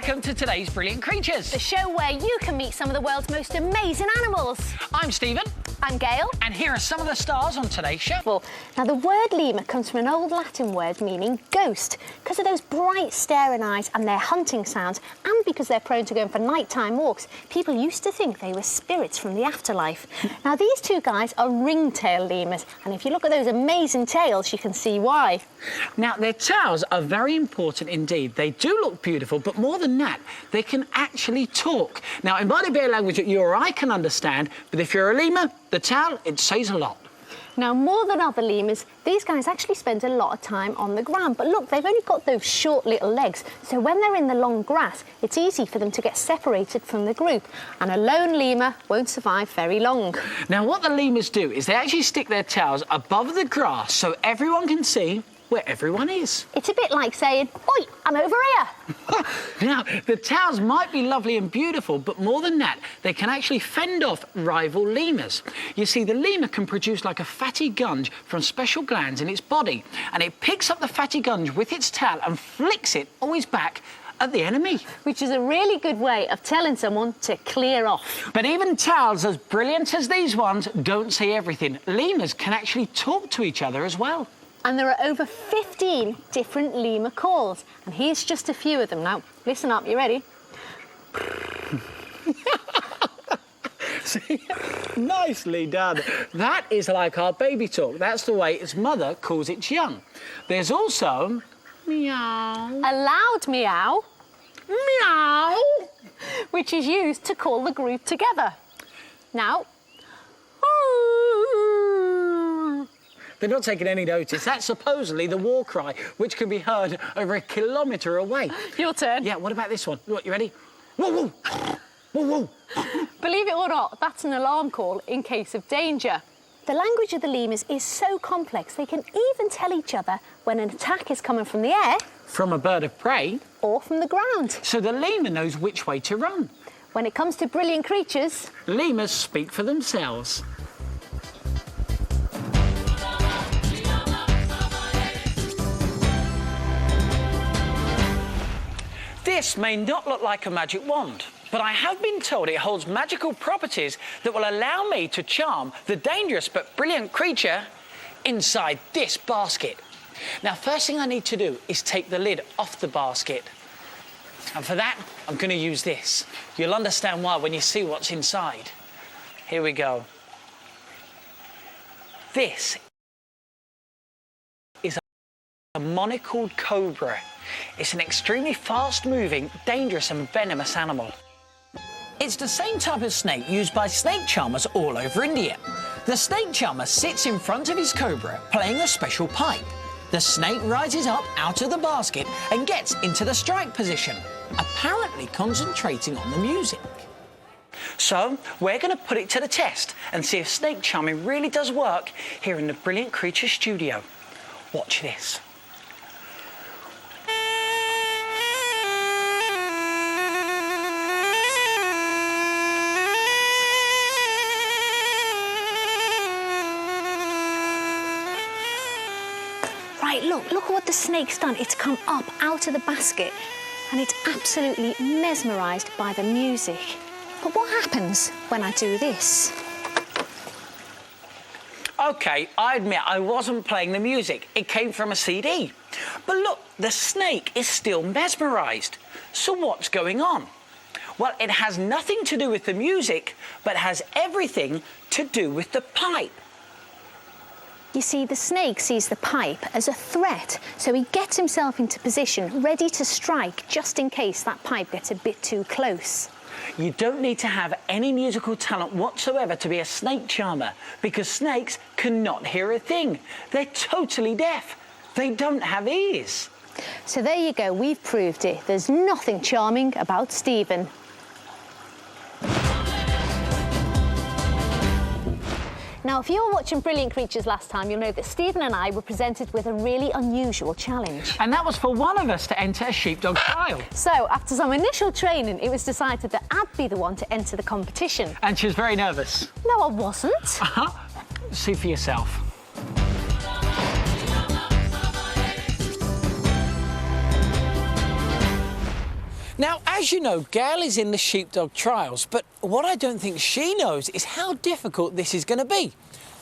Welcome to today's Brilliant Creatures. The show where you can meet some of the world's most amazing animals. I'm Stephen. I'm Gail. And here are some of the stars on today's show. Now, the word lemur comes from an old Latin word meaning ghost, because of those bright staring eyes and their hunting sounds, and because they're prone to going for nighttime walks. People used to think they were spirits from the afterlife. Now, these two guys are ringtail lemurs, and if you look at those amazing tails, you can see why. Now, their tails are very important indeed. They do look beautiful, but more than that, they can actually talk. Now, in body bear language that you or I can understand, but if you're a lemur, the tail, it says a lot. Now, more than other lemurs, these guys actually spend a lot of time on the ground. But look, they've only got those short little legs, so when they're in the long grass, it's easy for them to get separated from the group. And a lone lemur won't survive very long. Now, what the lemurs do is they actually stick their tails above the grass so everyone can see where everyone is. It's a bit like saying, "Oi, I'm over here." Now, the tails might be lovely and beautiful, but more than that, they can actually fend off rival lemurs. You see, the lemur can produce like a fatty gunge from special glands in its body, and it picks up the fatty gunge with its tail and flicks it always back at the enemy. Which is a really good way of telling someone to clear off. But even tails as brilliant as these ones don't say everything. Lemurs can actually talk to each other as well. And there are over 15 different lemur calls. And here's just a few of them. Now, listen up, you ready? See? Nicely done. That is like our baby talk. That's the way its mother calls its young. There's also meow. A loud meow. Meow. Which is used to call the group together. Now, they're not taking any notice. That's supposedly the war cry, which can be heard over 1 kilometre away. Your turn. Yeah, what about this one? What, you ready? Woo, woo. Woo, woo. Believe it or not, that's an alarm call in case of danger. The language of the lemurs is so complex, they can even tell each other when an attack is coming from the air. From a bird of prey. Or from the ground. So the lemur knows which way to run. When it comes to brilliant creatures, lemurs speak for themselves. This may not look like a magic wand, but I have been told it holds magical properties that will allow me to charm the dangerous but brilliant creature inside this basket. Now, first thing I need to do is take the lid off the basket. And for that, I'm going to use this. You'll understand why when you see what's inside. Here we go. This is a monocled cobra. It's an extremely fast-moving, dangerous and venomous animal. It's the same type of snake used by snake charmers all over India. The snake charmer sits in front of his cobra, playing a special pipe. The snake rises up out of the basket and gets into the strike position, apparently concentrating on the music. So, we're going to put it to the test and see if snake charming really does work here in the Brilliant Creature studio. Watch this. right, look at what the snake's done. It's come up out of the basket and it's absolutely mesmerised by the music. But what happens when I do this? OK, I admit I wasn't playing the music. It came from a CD. But look, the snake is still mesmerised. So what's going on? Well, it has nothing to do with the music, but has everything to do with the pipe. You see, the snake sees the pipe as a threat, so he gets himself into position, ready to strike, just in case that pipe gets a bit too close. You don't need to have any musical talent whatsoever to be a snake charmer, because snakes cannot hear a thing. They're totally deaf. They don't have ears. So there you go, we've proved it. There's nothing charming about Stephen. Now, if you were watching Brilliant Creatures last time, you'll know that Stephen and I were presented with a really unusual challenge. And that was for one of us to enter a sheepdog trial. So, after some initial training, it was decided that I'd be the one to enter the competition. And she was very nervous. No, I wasn't. See for yourself. Now, as you know, Gail is in the sheepdog trials, but what I don't think she knows is how difficult this is going to be.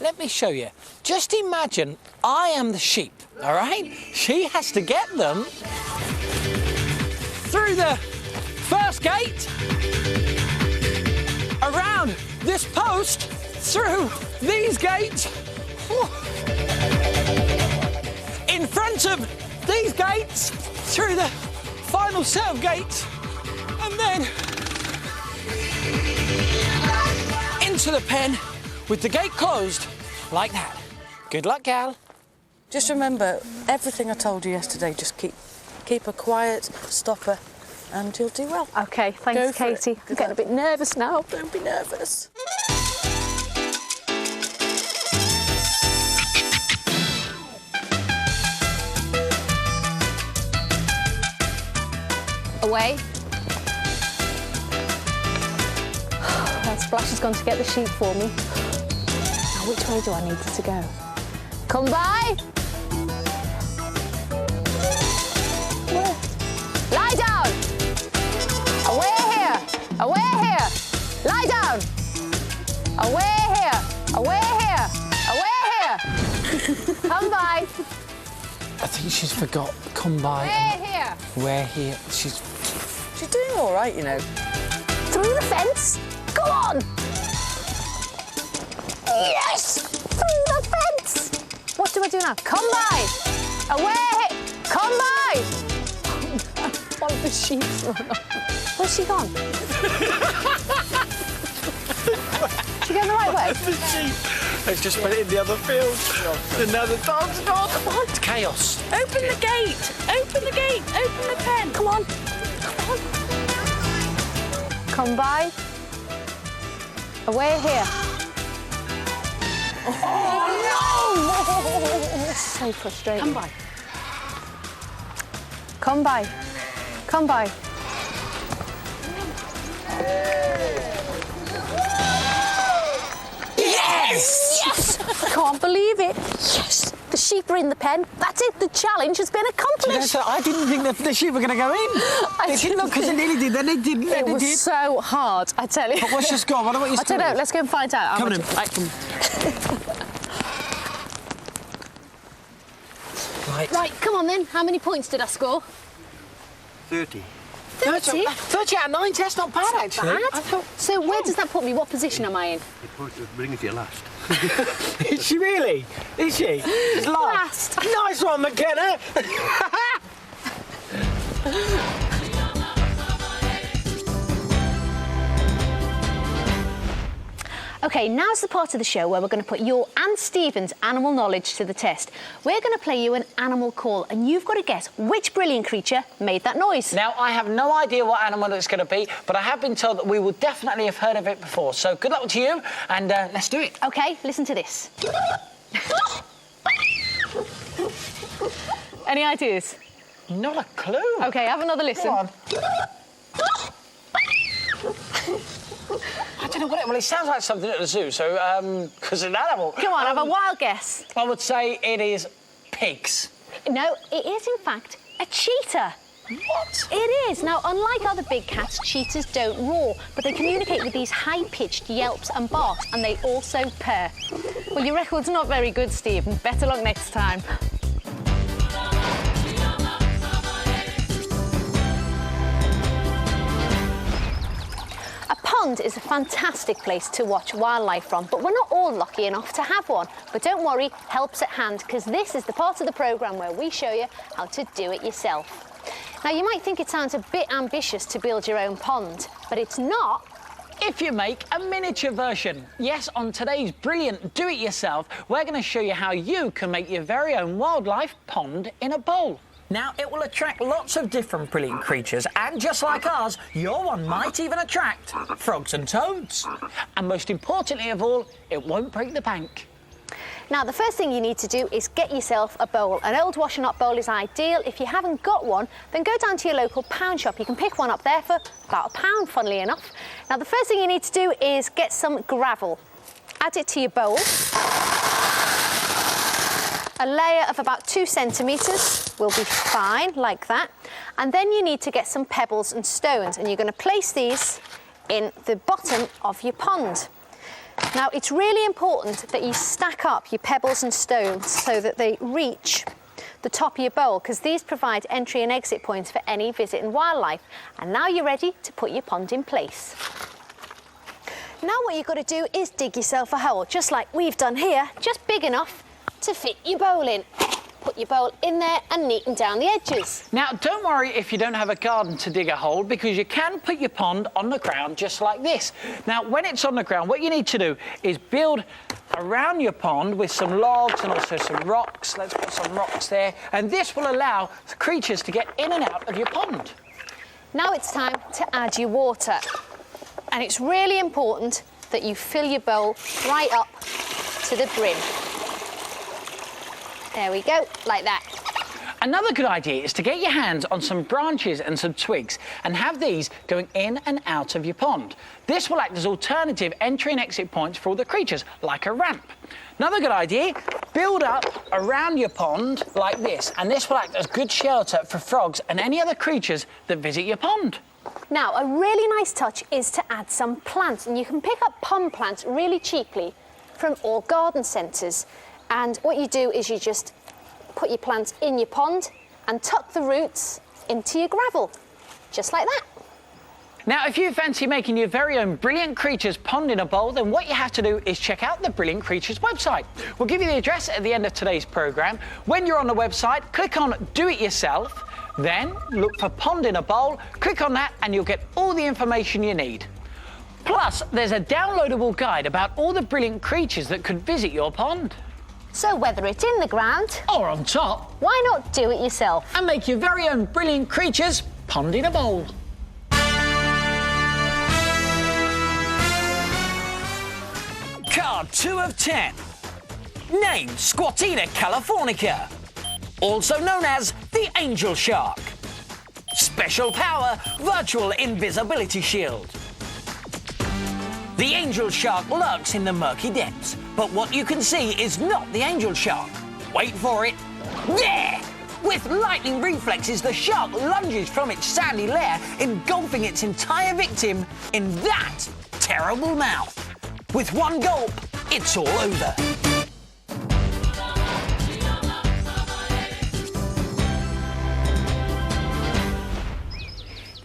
Let me show you. Just imagine I am the sheep, all right? She has to get them through the first gate, around this post, through these gates, in front of these gates, through the final set of gates, and then into the pen with the gate closed, like that. Good luck, Gal. Just remember, everything I told you yesterday, just keep her quiet, stop her, and you'll do well. OK, thanks, Katie. I'm getting a bit nervous now. Don't be nervous. Away. Well, Splash has gone to get the sheep for me. Now, which way do I need it to go? Come by. Where? Lie down. Away here. Away here. Lie down. Away here. Away here. Away here. Come by. I think she's forgot. Come by. We're here. We're here. She's doing all right, you know. Through the fence. Go on. Yes. Through the fence. What do I do now? Come by. Away. Come by. One of the sheep's run off. Where's she gone? She going the right way? the sheep. Let's just put it in the other field. And now the dog's gone. Come on. It's chaos. Open the gate. Open the gate. Open the pen. Come on. Come on. Come by. Away here. Oh, no! So frustrating. Come by. Come by. Come by. Yes! Yes! I can't believe it. Yes! The sheep are in the pen. That's it. The challenge has been accomplished. So I didn't think the sheep were going to go in. They didn't look because they nearly did. Then they didn't. It was so hard, I tell you. But what's your score? I don't know what your I don't know. Let's go and find out. Come on. Right. Right, come on then. How many points did I score? 30. 30? 30 out of 90, that's not bad, actually. Bad? So where does that put me? What position am I in? It brings you last. Is she really? Is she? She's Last. Nice one, McKenna. OK, now's the part of the show where we're going to put your and Stephen's animal knowledge to the test. We're going to play you an animal call, and you've got to guess which brilliant creature made that noise. Now, I have no idea what animal it's going to be, but I have been told that we will definitely have heard of it before. So good luck to you, and let's do it. OK, listen to this. Any ideas? Not a clue. OK, have another listen. Go on. I don't know what it... Well, it sounds like something at the zoo, so, because it's an animal. Come on, have a wild guess. I would say it is pigs. No, it is, in fact, a cheetah. What? It is. Now, unlike other big cats, cheetahs don't roar, but they communicate with these high-pitched yelps and barks, and they also purr. Well, your record's not very good, Stephen. Better luck next time. A pond is a fantastic place to watch wildlife from, but we're not all lucky enough to have one. But don't worry, help's at hand, because this is the part of the programme where we show you how to do it yourself. Now, you might think it sounds a bit ambitious to build your own pond, but it's not. If you make a miniature version. Yes, on today's brilliant do-it-yourself, we're going to show you how you can make your very own wildlife pond in a bowl. Now, it will attract lots of different brilliant creatures, and just like ours, your one might even attract frogs and toads. And most importantly of all, it won't break the bank. Now, the first thing you need to do is get yourself a bowl. An old wash and up bowl is ideal. If you haven't got one, then go down to your local pound shop. You can pick one up there for about £1, funnily enough. Now, the first thing you need to do is get some gravel. Add it to your bowl. A layer of about 2 centimetres. will be fine, like that. And then you need to get some pebbles and stones, and you're going to place these in the bottom of your pond. Now, it's really important that you stack up your pebbles and stones so that they reach the top of your bowl, because these provide entry and exit points for any visiting wildlife. And now you're ready to put your pond in place. Now what you've got to do is dig yourself a hole, just like we've done here, just big enough to fit your bowl in. Put your bowl in there and neaten down the edges. Now, don't worry if you don't have a garden to dig a hole, because you can put your pond on the ground just like this. Now, when it's on the ground, what you need to do is build around your pond with some logs and also some rocks. Let's put some rocks there. And this will allow the creatures to get in and out of your pond. Now it's time to add your water. And it's really important that you fill your bowl right up to the brim. There we go, like that. Another good idea is to get your hands on some branches and some twigs and have these going in and out of your pond. This will act as alternative entry and exit points for all the creatures, like a ramp. Another good idea, build up around your pond like this, and this will act as good shelter for frogs and any other creatures that visit your pond. Now, a really nice touch is to add some plants, and you can pick up pond plants really cheaply from all garden centres. And what you do is you just put your plants in your pond and tuck the roots into your gravel, just like that. Now, if you fancy making your very own Brilliant Creatures pond in a bowl, then what you have to do is check out the Brilliant Creatures website. We'll give you the address at the end of today's programme. When you're on the website, click on Do It Yourself, then look for Pond in a Bowl, click on that and you'll get all the information you need. Plus, there's a downloadable guide about all the brilliant creatures that could visit your pond. So whether it's in the ground Or on top. why not do it yourself? And make your very own Brilliant Creatures pond in a bowl. Card 2 of 10. Name Squatina californica, also known as the angel shark. Special power, virtual invisibility shield. The angel shark lurks in the murky depths, but what you can see is not the angel shark. Wait for it. Yeah! With lightning reflexes, the shark lunges from its sandy lair, engulfing its entire victim in that terrible mouth. With one gulp, it's all over.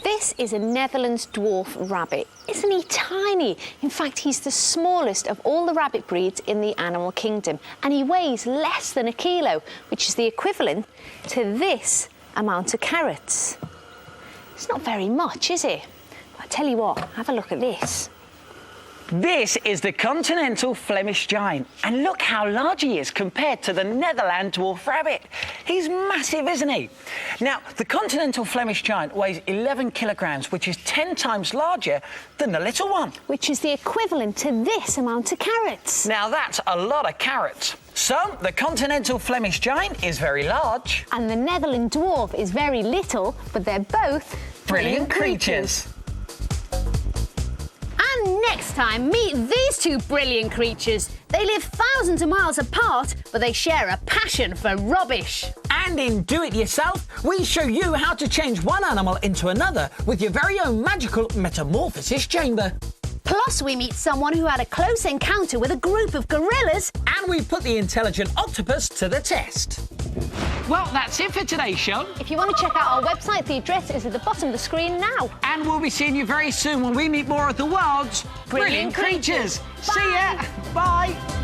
This is a Netherlands dwarf rabbit. Isn't he tiny? In fact, he's the smallest of all the rabbit breeds in the animal kingdom, and he weighs less than a kilo, which is the equivalent to this amount of carrots. It's not very much, is it? But I tell you what, have a look at this. This is the continental Flemish giant, and look how large he is compared to the Netherland dwarf rabbit. He's massive, isn't he? Now, the continental Flemish giant weighs 11 kilograms, which is 10 times larger than the little one. Which is the equivalent to this amount of carrots. Now, that's a lot of carrots. So, the continental Flemish giant is very large. And the Netherland dwarf is very little, but they're both Brilliant creatures. And next time, meet these two brilliant creatures. They live thousands of miles apart, but they share a passion for rubbish. And in Do It Yourself, we show you how to change one animal into another with your very own magical metamorphosis chamber. Plus, we meet someone who had a close encounter with a group of gorillas. And we put the intelligent octopus to the test. Well, that's it for today's show. If you want to check out our website, the address is at the bottom of the screen now. And we'll be seeing you very soon when we meet more of the world's Brilliant Creatures. Bye. See ya. Bye.